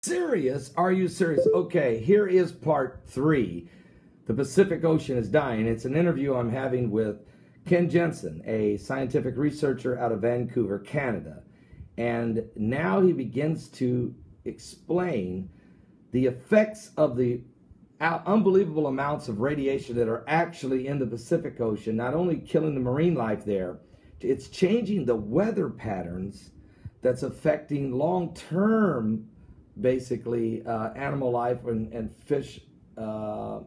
Serious? Are you serious? Okay, here is part 3. The Pacific Ocean is dying. It's an interview I'm having with Ken Jensen, a scientific researcher out of Vancouver, Canada. And now he begins to explain the effects of the unbelievable amounts of radiation that are actually in the Pacific Ocean, not only killing the marine life there, it's changing the weather patterns that's affecting long-term, basically, animal life and fish in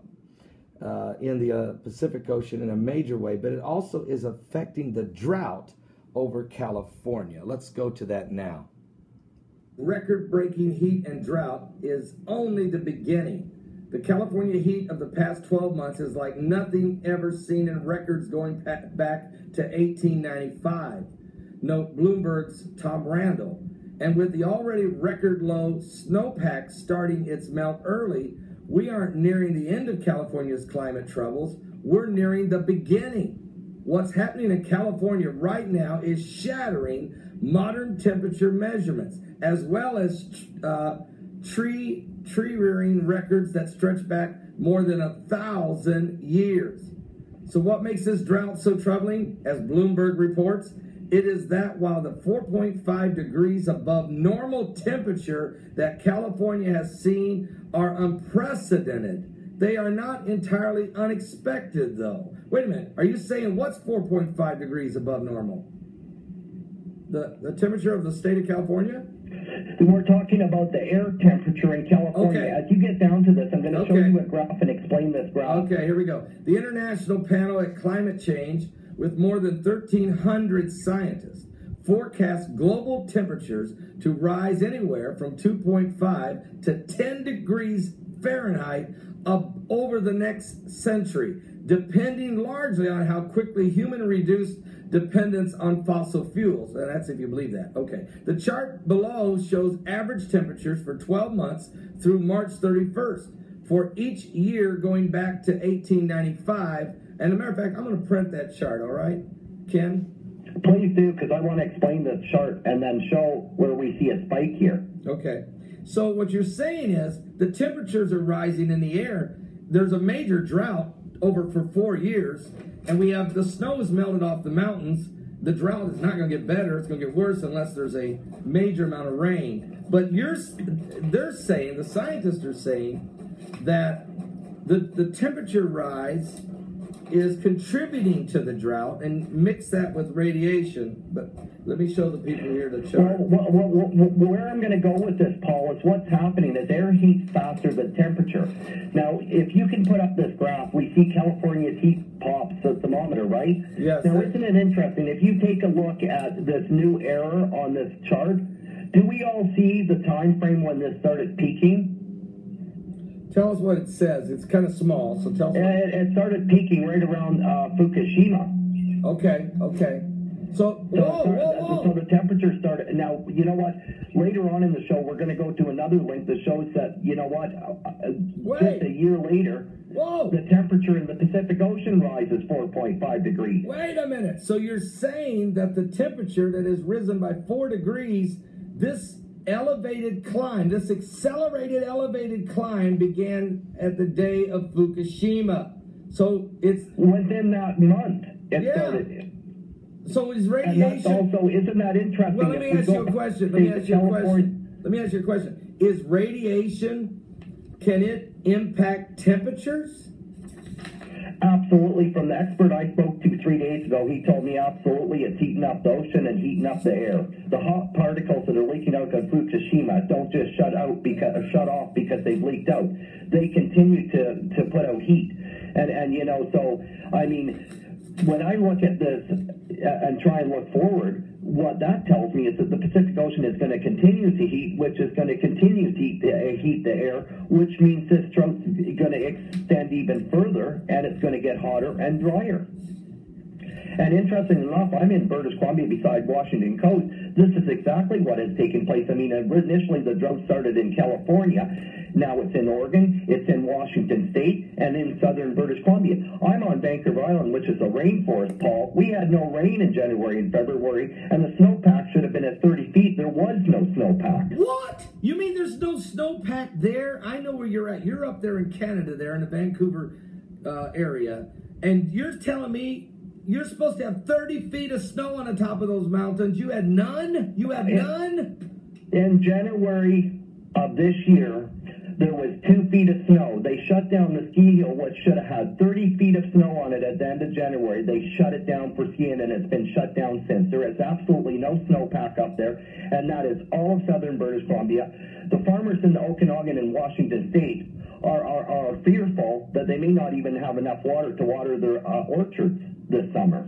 the Pacific Ocean in a major way, but it also is affecting the drought over California. Let's go to that now. Record-breaking heat and drought is only the beginning. The California heat of the past 12 months is like nothing ever seen in records going back to 1895. Note Bloomberg's Tom Randall. And with the already record low snowpack starting its melt early, we aren't nearing the end of California's climate troubles. We're nearing the beginning. What's happening in California right now is shattering modern temperature measurements, as well as tree rearing records that stretch back more than 1,000 years. So what makes this drought so troubling? As Bloomberg reports, it is that while the 4.5 degrees above normal temperature that California has seen are unprecedented, they are not entirely unexpected, though. Wait a minute. Are you saying what's 4.5 degrees above normal? The temperature of the state of California? We're talking about the air temperature in California. Okay. As you get down to this, I'm going to show you a graph and explain this graph. Okay, here we go. The International Panel at Climate Change, with more than 1,300 scientists, forecast global temperatures to rise anywhere from 2.5 to 10 degrees Fahrenheit over the next century, depending largely on how quickly human reduced dependence on fossil fuels. And that's if you believe that. Okay. The chart below shows average temperatures for 12 months through March 31st for each year going back to 1895. And as a matter of fact, I'm going to print that chart, all right, Ken? Please do, because I want to explain this chart and then show where we see a spike here. Okay. So what you're saying is the temperatures are rising in the air. There's a major drought for 4 years, and we have the snow is melted off the mountains. The drought is not going to get better. It's going to get worse unless there's a major amount of rain. But they're saying, the scientists are saying, that the temperature rise is contributing to the drought, and mix that with radiation. But let me show the people here the chart. Where I'm going to go with this, Paul, is what's happening is air heats faster than temperature. Now, if you can put up this graph, we see California's heat pops the thermometer, right? Yes. Now, isn't it interesting? If you take a look at this new error on this chart, do we all see the time frame when this started peaking? Tell us what it says. It's kind of small, so tell us. It started peaking right around Fukushima. Okay. So the temperature started. Now, you know what? Later on in the show, we're going to go to another link that shows that, you know what, just a year later, the temperature in the Pacific Ocean rises 4.5 degrees. Wait a minute. So you're saying that the temperature that has risen by 4 degrees, this elevated climb, this accelerated elevated climb began at the day of Fukushima. So it's within that month it started. So is radiation... And that's also, isn't that interesting? Well, let me ask you a question. Let me ask you a question. Is radiation, can it impact temperatures? Absolutely. From the expert I spoke to 3 days ago, he told me absolutely it's heating up the ocean and heating up the air. The hot particles that are leaking out of Fukushima don't just shut off because they've leaked out. They continue to put out heat. And you know, so, I mean, when I look at this and try and look forward, what that tells me is that the Pacific Ocean is going to continue to heat, which is going to continue to heat the air, which means this drought's going to extend even further, and it's going to get hotter and drier. And interesting enough, I'm in British Columbia beside Washington Coast. This is exactly what has taken place. I mean, initially the drought started in California. Now it's in Oregon, it's in Washington State, and in southern British Columbia. I'm on Vancouver Island, which is a rainforest, Paul. We had no rain in January and February, and the snowpack should have been at 30 feet. There was no snowpack. What? You mean there's no snowpack there? I know where you're at. You're up there in Canada, there in the Vancouver area, and you're telling me you're supposed to have 30 feet of snow on the top of those mountains. You had none? You had none? In January of this year, there was 2 feet of snow. They shut down the ski hill, which should have had 30 feet of snow on it at the end of January. They shut it down for skiing, and it's been shut down since. There is absolutely no snowpack up there, and that is all of southern British Columbia. The farmers in the Okanagan and Washington State are fearful that they may not even have enough water to water their orchards this summer.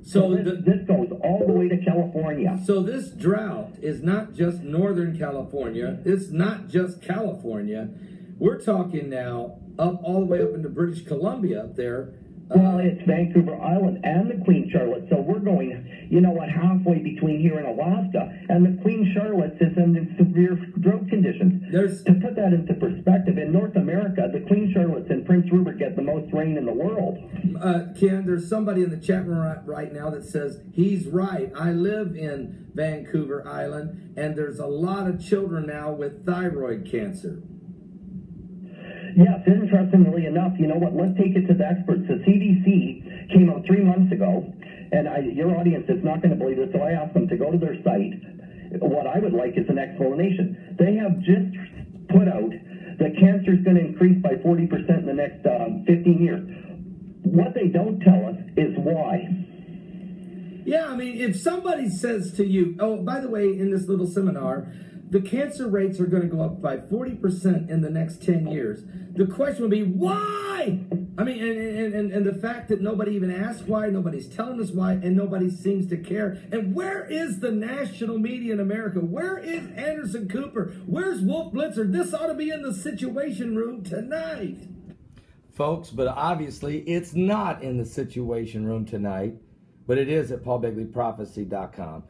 So this goes all the way to California. So this drought is not just Northern California. It's not just California. We're talking now up all the way up into British Columbia up there. Well, it's Vancouver Island and the Queen Charlotte. So we're going, you know what, halfway between here and Alaska. And the Queen Charlotte is in severe drought conditions. To put that into perspective, in North America, the Queen Charlottes and Prince Rupert get the most rain in the world. Ken, there's somebody in the chat room right now that says, he's right. I live in Vancouver Island, and there's a lot of children now with thyroid cancer. Yes, interestingly enough, you know what, let's take it to the experts. The CDC came out 3 months ago, and your audience is not going to believe this, so I asked them to go to their site. What I would like is an explanation. They have just put out that cancer is going to increase by 40% in the next 15 years. What they don't tell us is why. Yeah, I mean, if somebody says to you, oh, by the way, in this little seminar, the cancer rates are going to go up by 40% in the next 10 years. The question would be, why? I mean, and the fact that nobody even asks why, nobody's telling us why, and nobody seems to care. And where is the national media in America? Where is Anderson Cooper? Where's Wolf Blitzer? This ought to be in the Situation Room tonight. Folks, but obviously it's not in the Situation Room tonight, but it is at paulbegleyprophecy.com.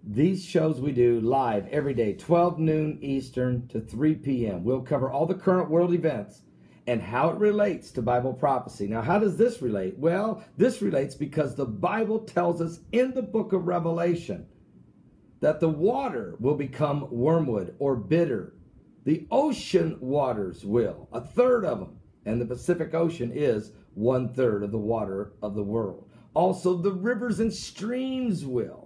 These shows we do live every day, 12 noon Eastern to 3 p.m. We'll cover all the current world events and how it relates to Bible prophecy. Now, how does this relate? Well, this relates because the Bible tells us in the book of Revelation that the water will become wormwood or bitter. The ocean waters will, a third of them. And the Pacific Ocean is 1/3 of the water of the world. Also, the rivers and streams will.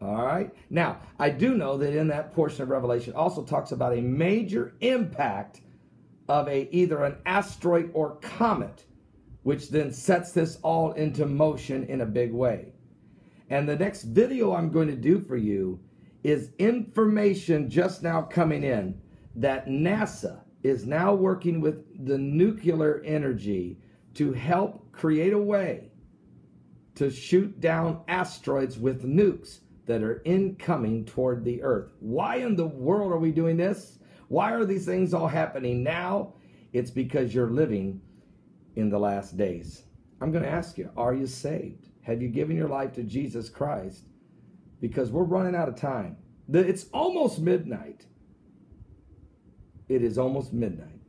All right. Now, I do know that in that portion of Revelation also talks about a major impact of either an asteroid or comet, which then sets this all into motion in a big way. And the next video I'm going to do for you is information just now coming in that NASA is now working with the nuclear energy to help create a way to shoot down asteroids with nukes that are incoming toward the earth. Why in the world are we doing this? Why are these things all happening now? It's because you're living in the last days. I'm going to ask you, are you saved? Have you given your life to Jesus Christ? Because we're running out of time. It's almost midnight. It is almost midnight.